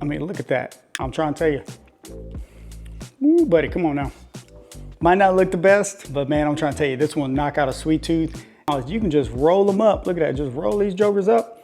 I mean, look at that. I'm trying to tell you. Ooh, buddy, come on now. Might not look the best, but man, I'm trying to tell you, this one will knock out a sweet tooth. You can just roll them up. Look at that, just roll these jokers up.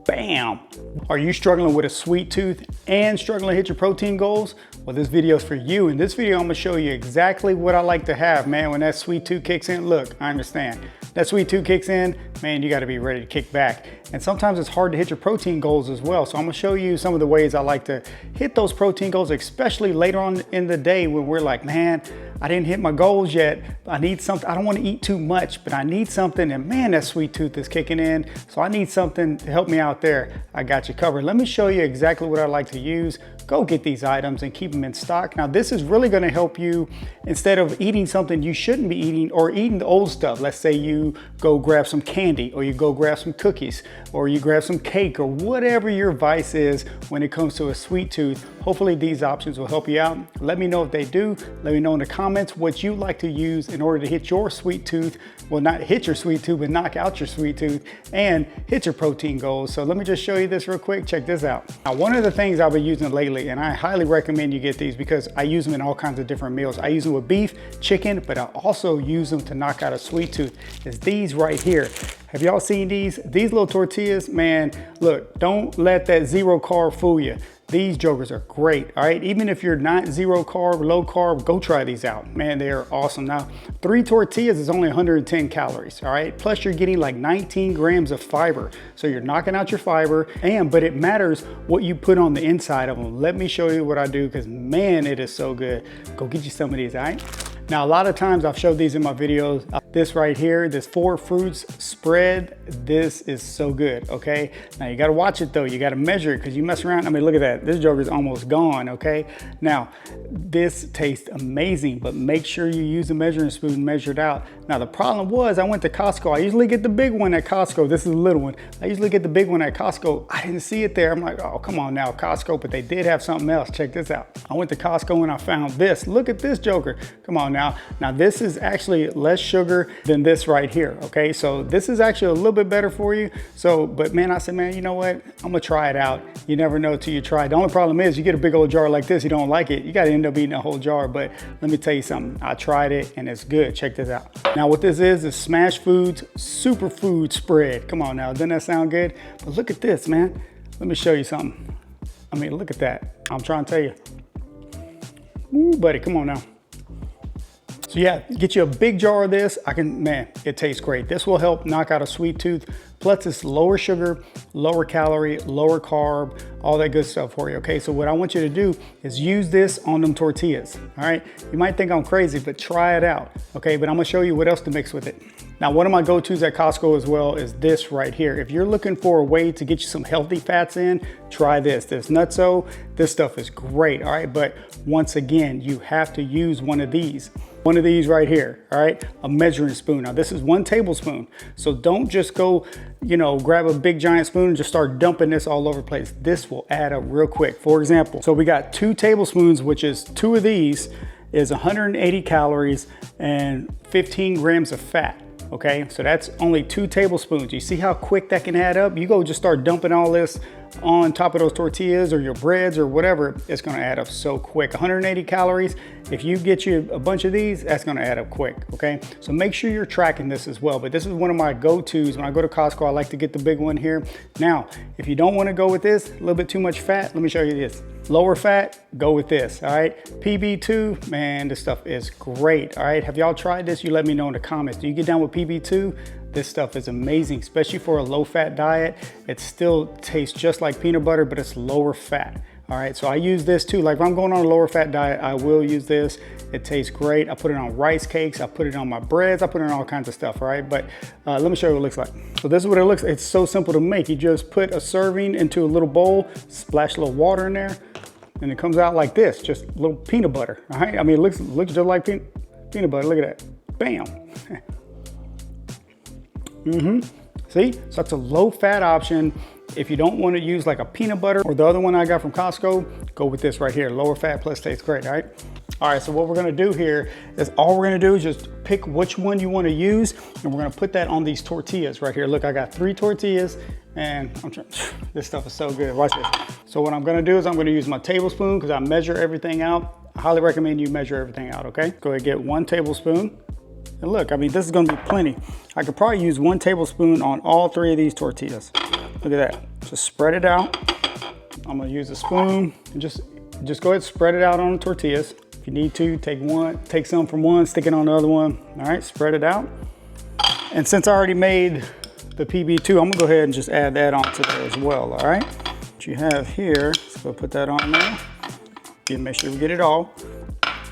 Bam! Are you struggling with a sweet tooth and struggling to hit your protein goals? Well, this video is for you. In this video, I'm gonna show you exactly what I like to have, man, when that sweet tooth kicks in. Look, I understand. That sweet tooth kicks in, man, you gotta be ready to kick back. And sometimes it's hard to hit your protein goals as well. So I'm gonna show you some of the ways I like to hit those protein goals, especially later on in the day when we're like, man, I didn't hit my goals yet. I need something. I don't want to eat too much, but I need something. And man, that sweet tooth is kicking in. So I need something to help me out there. I got you covered. Let me show you exactly what I like to use. Go get these items and keep them in stock. Now, this is really going to help you instead of eating something you shouldn't be eating or eating the old stuff. Let's say you go grab some candy or you go grab some cookies or you grab some cake or whatever your vice is when it comes to a sweet tooth. Hopefully these options will help you out. Let me know if they do. Let me know in the comments what you like to use in order to hit your sweet tooth. Well, not hit your sweet tooth, but knock out your sweet tooth and hit your protein goals. So let me just show you this real quick. Check this out. Now, one of the things I've been using lately, and I highly recommend you get these because I use them in all kinds of different meals. I use them with beef, chicken, but I also use them to knock out a sweet tooth, is these right here. Have y'all seen these? These little tortillas, man, look, don't let that zero carb fool you. These jokers are great, all right? Even if you're not zero carb, low carb, go try these out. Man, they are awesome. Now, 3 tortillas is only 110 calories, all right? Plus you're getting like 19 grams of fiber. So you're knocking out your fiber, but it matters what you put on the inside of them. Let me show you what I do because man, it is so good. Go get you some of these, all right? Now, a lot of times I've showed these in my videos. This right here, this 4 fruits spread, this is so good, okay? Now you gotta watch it though, you gotta measure it because you mess around, I mean, look at that, this joker is almost gone, okay? Now, this tastes amazing, but make sure you use a measuring spoon and measure it out. Now, the problem was I went to Costco. I usually get the big one at Costco. This is the little one. I usually get the big one at Costco. I didn't see it there. I'm like, oh, come on now, Costco, but they did have something else. Check this out. I went to Costco and I found this. Look at this joker. Come on now. Now, this is actually less sugar than this right here, okay? So this is actually a little bit better for you. So, but man, I said, man, you know what? I'm gonna try it out. You never know till you try it. The only problem is you get a big old jar like this, you don't like it, you gotta end up eating a whole jar. But let me tell you something, I tried it and it's good. Check this out. Now what this is Smash Foods Superfood Spread. Come on now, doesn't that sound good? But look at this, man. Let me show you something. I mean, look at that. I'm trying to tell you. Ooh, buddy, come on now. So yeah, get you a big jar of this. Man, it tastes great. This will help knock out a sweet tooth. Plus it's lower sugar, lower calorie, lower carb, all that good stuff for you, okay? So what I want you to do is use this on them tortillas, all right? You might think I'm crazy, but try it out, okay? But I'm gonna show you what else to mix with it. Now, one of my go-tos at Costco as well is this right here. If you're looking for a way to get you some healthy fats in, try this. This NuttZo, this stuff is great, all right? But once again, you have to use one of these. One of these right here, all right? A measuring spoon. Now this is 1 tablespoon. So don't just go, grab a big giant spoon and just start dumping this all over the place. This will add up real quick. For example, so we got 2 tablespoons, which is 2 of these is 180 calories and 15 grams of fat. Okay, so that's only 2 tablespoons. You see how quick that can add up? You go just start dumping all this on top of those tortillas or your breads or whatever, it's gonna add up so quick. 180 calories, if you get you a bunch of these, that's gonna add up quick, okay? So make sure you're tracking this as well, but this is one of my go-tos. When I go to Costco, I like to get the big one here. Now, if you don't wanna go with this, a little bit too much fat, let me show you this. Lower fat, go with this, all right? PB2, man, this stuff is great, all right? Have y'all tried this? You let me know in the comments. Do you get down with PB2? This stuff is amazing, especially for a low-fat diet. It still tastes just like peanut butter, but it's lower fat. All right, so I use this too. Like if I'm going on a lower fat diet, I will use this. It tastes great. I put it on rice cakes. I put it on my breads. I put it on all kinds of stuff, all right? But let me show you what it looks like. So this is what it looks like. It's so simple to make. You just put a serving into a little bowl, splash a little water in there, and it comes out like this, just a little peanut butter, all right? I mean, it looks just like peanut butter. Look at that, bam. See, so it's a low fat option. If you don't want to use like a peanut butter or the other one I got from Costco, go with this right here. Lower fat plus tastes great, all right? All right, so what we're gonna do here is all we're gonna do is just pick which one you wanna use, and we're gonna put that on these tortillas right here. Look, I got 3 tortillas, and this stuff is so good. Watch this. So what I'm gonna do is I'm gonna use my tablespoon because I measure everything out. I highly recommend you measure everything out, okay? Go ahead and get 1 tablespoon. And look, I mean, this is gonna be plenty. I could probably use 1 tablespoon on all 3 of these tortillas. Look at that. Just spread it out. I'm gonna use a spoon and just go ahead and spread it out on the tortillas. If you need to, take some from one, stick it on the other one. All right, spread it out. And since I already made the PB2, I'm gonna go ahead and just add that onto there as well, all right? What you have here, so put that on there. Make sure we get it all.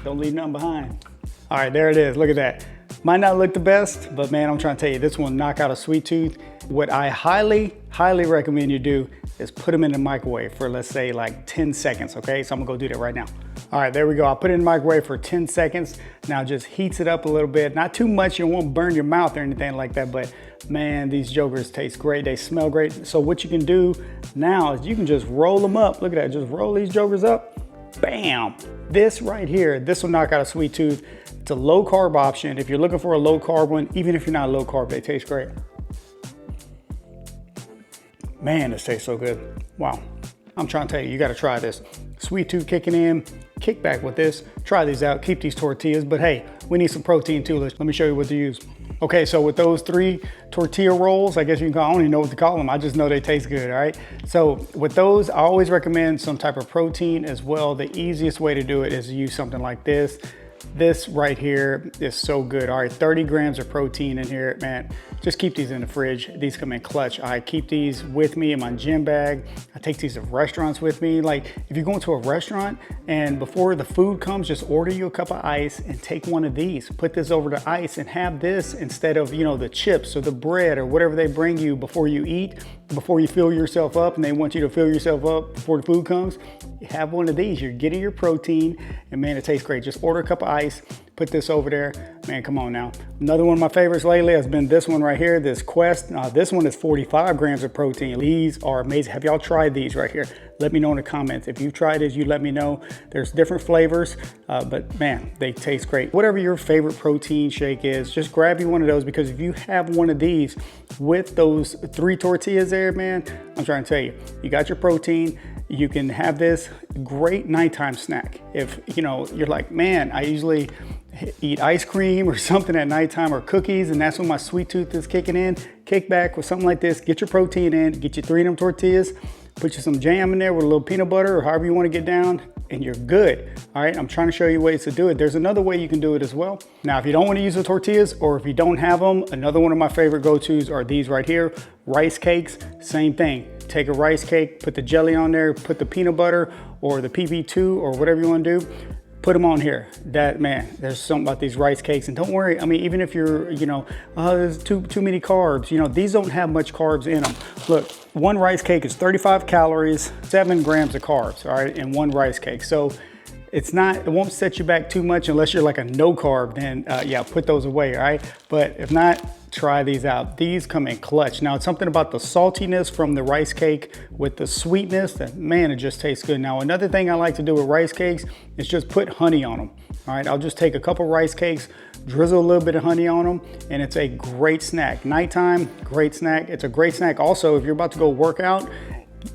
Don't leave nothing behind. All right, there it is, look at that. Might not look the best, but man, I'm trying to tell you, this one knock out a sweet tooth. What I highly recommend you do is put them in the microwave for, let's say, like 10 seconds, okay? So I'm gonna go do that right now. All right, there we go. I'll put it in the microwave for 10 seconds. Now just heats it up a little bit. Not too much, you won't burn your mouth or anything like that, but man, these jokers taste great. They smell great. So what you can do now is you can just roll them up. Look at that, just roll these jokers up. Bam! This right here, this will knock out a sweet tooth. It's a low carb option. If you're looking for a low carb one, even if you're not low carb, they taste great. Man, this tastes so good. Wow. I'm trying to tell you, you gotta try this. Sweet tooth kicking in, kick back with this. Try these out, keep these tortillas, but hey, we need some protein too. Let me show you what to use. Okay, so with those 3 tortilla rolls, I guess you can call, I don't even know what to call them. I just know they taste good, all right? So with those, I always recommend some type of protein as well. The easiest way to do it is to use something like this. This right here is so good. All right, 30 grams of protein in here, man. Just keep these in the fridge. These come in clutch. I keep these with me in my gym bag. I take these to restaurants with me. Like if you go into a restaurant and before the food comes, just order you a cup of ice and take one of these. Put this over the ice and have this instead of, you know, the chips or the bread or whatever they bring you before you eat, before you fill yourself up, and they want you to fill yourself up before the food comes. You have one of these, you're getting your protein, and man, it tastes great. Just order a cup of ice, put this over there. Man, come on now. Another one of my favorites lately has been this one right here, this Quest. This one is 45 grams of protein. These are amazing. Have y'all tried these right here? Let me know in the comments. If you've tried this, you let me know. There's different flavors, but man, they taste great. Whatever your favorite protein shake is, just grab you one of those, because if you have one of these with those 3 tortillas there, man, I'm trying to tell you, you got your protein. You can have this great nighttime snack. If you know, you're like, man, I usually eat ice cream or something at nighttime or cookies, and that's when my sweet tooth is kicking in. Kick back with something like this, get your protein in, get you 3 of them tortillas, put you some jam in there with a little peanut butter or however you want to get down, and you're good. All right, I'm trying to show you ways to do it. There's another way you can do it as well. Now, if you don't want to use the tortillas, or if you don't have them, another one of my favorite go-tos are these right here, rice cakes. Same thing. Take a rice cake, put the jelly on there, put the peanut butter or the PB2 or whatever you want to do. Put them on here. That, man, there's something about these rice cakes. And don't worry, I mean, even if you're, you know, there's too many carbs, you know, these don't have much carbs in them. Look, one rice cake is 35 calories, 7 grams of carbs, all right, in one rice cake. So it's not, it won't set you back too much unless you're like a no carb, then yeah, put those away, all right? But if not, try these out. These come in clutch. Now, it's something about the saltiness from the rice cake with the sweetness that, man, it just tastes good. Now, another thing I like to do with rice cakes is just put honey on them. All right, I'll just take a couple rice cakes, drizzle a little bit of honey on them, and it's a great snack. Nighttime, great snack. It's a great snack also if you're about to go work out.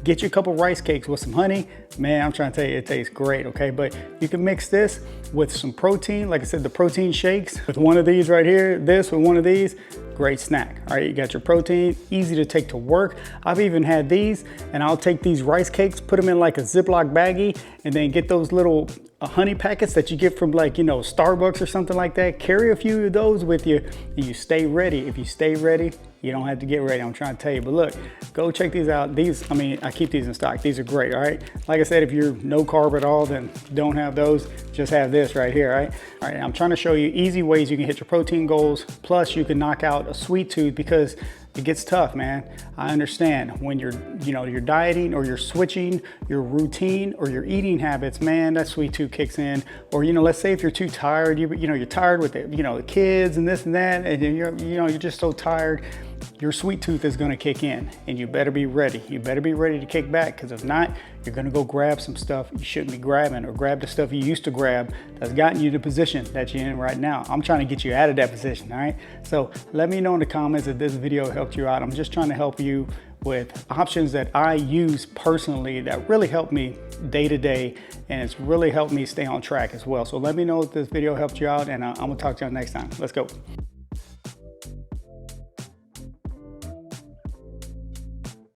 Get you a couple rice cakes with some honey. Man, I'm trying to tell you, it tastes great, okay? But you can mix this with some protein. Like I said, the protein shakes with one of these right here, this with one of these, great snack. All right, you got your protein, easy to take to work. I've even had these, and I'll take these rice cakes, put them in like a Ziploc baggie, and then get those little honey packets that you get from, like, you know, Starbucks or something like that. Carry a few of those with you, and you stay ready. If you stay ready, you don't have to get ready. I'm trying to tell you, but look, go check these out. These, I mean, I keep these in stock. These are great, all right? Like I said, if you're no carb at all, then don't have those, just have this right here, all right? All right, I'm trying to show you easy ways you can hit your protein goals, plus you can knock out a sweet tooth, because it gets tough, man. I understand when you're, you know, you're dieting or you're switching your routine or your eating habits, man, that sweet tooth kicks in. Or, you know, let's say if you're too tired, you know, you're tired with the, you know, the kids and this and that, and you're, you know, you're just so tired. your sweet tooth is gonna kick in, and you better be ready. You better be ready to kick back, because if not, you're gonna go grab some stuff you shouldn't be grabbing, or grab the stuff you used to grab that's gotten you the position that you're in right now. I'm trying to get you out of that position, all right? So let me know in the comments if this video helped you out. I'm just trying to help you with options that I use personally that really help me day to day, and it's really helped me stay on track as well. So let me know if this video helped you out, and I'm gonna talk to you next time. Let's go.